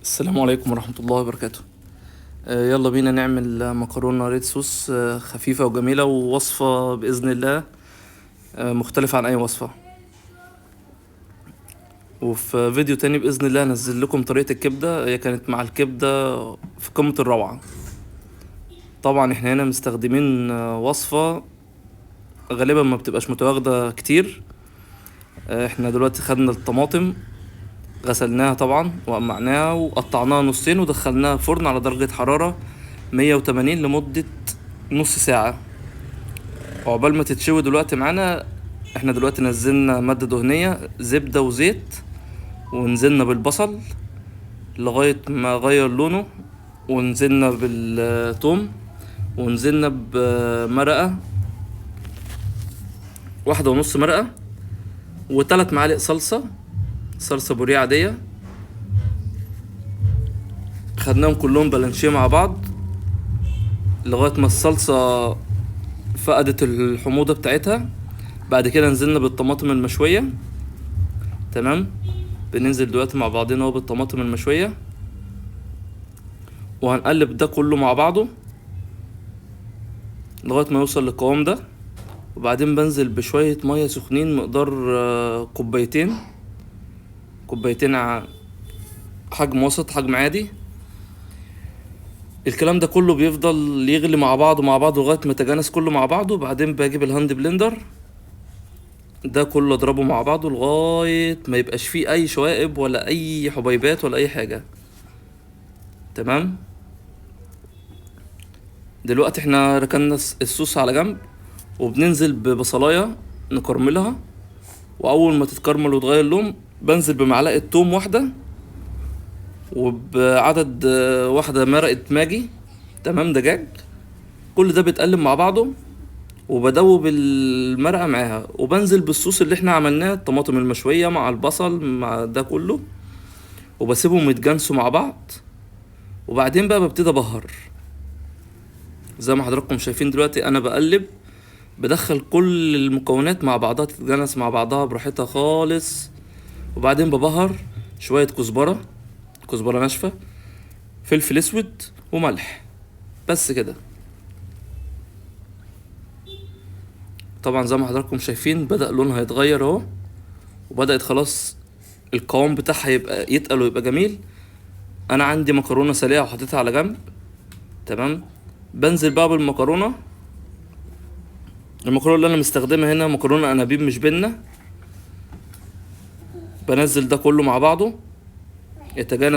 السلام عليكم ورحمة الله وبركاته. يلا بينا نعمل مكرونة ريد صوص خفيفة وجميلة، ووصفة بإذن الله مختلفة عن أي وصفة. وفي فيديو تاني بإذن الله هنزل لكم طريقة الكبدة، هي كانت مع الكبدة في قمة الروعة. طبعا احنا هنا مستخدمين وصفة غالبا ما بتبقاش متواجدة كتير. احنا دلوقتي خدنا الطماطم، غسلناها طبعا وقمعناها وقطعناها نصين ودخلناها فرن على درجة حرارة 180 لمدة نص ساعة. وعقبال ما تتشوي دلوقتي معانا، احنا دلوقتي نزلنا مادة دهنية زبدة وزيت، ونزلنا بالبصل لغاية ما غير لونه، ونزلنا بالثوم، ونزلنا بمرقة 1.5 مرقة، و3 معالق صلصة بوريه عادية. خدناهم كلهم بلانشيه مع بعض لغاية ما الصلصة فقدت الحموضة بتاعتها. بعد كده نزلنا بالطماطم المشوية. تمام، بننزل دلوقتي مع بعضنا اهو بالطماطم المشوية، وهنقلب ده كله مع بعضه لغاية ما يوصل للقوام ده. وبعدين بنزل بشوية مية سخنين مقدار كوبايتين حجم وسط، حجم عادي. الكلام ده كله بيفضل يغلي مع بعضه لغاية ما يتجانس كله مع بعضه. وبعدين بجيب الهاند بلندر ده كله اضربه مع بعضه لغاية ما يبقاش فيه اي شوائب ولا اي حبيبات ولا اي حاجة. تمام، دلوقتي احنا ركننا الصوص على جنب، وبننزل ببصلاية نكرملها. واول ما تتكرمل وتغير لون، بنزل بمعلقة توم واحدة، وبعدد واحدة مرقة ماجي. تمام، دجاج. كل ده بيتقلب مع بعضه، وبدوب المرقة معاها، وبنزل بالصوص اللي احنا عملناه، الطماطم المشوية مع البصل مع ده كله، وبسيبهم يتجانسوا مع بعض. وبعدين بقى ببتدي ابهر زي ما حضراتكم شايفين دلوقتي. انا بقلب، بدخل كل المكونات مع بعضها تتجانس مع بعضها براحتها خالص. وبعدين ببهر شوية كزبرة ناشفة، فلفل اسود، وملح، بس كده. طبعا زي ما حضراتكم شايفين بدأ لونها يتغير اهو، وبدأت خلاص القوام بتاعها يبقى يتقل ويبقى جميل. انا عندي مكرونة سلقة وحطيتها على جنب. تمام، بنزل بقى بالمكرونة. المكرونة اللي انا مستخدمها هنا مكرونة انابيب مش بنة. بنزل ده كله مع بعضه يتجانس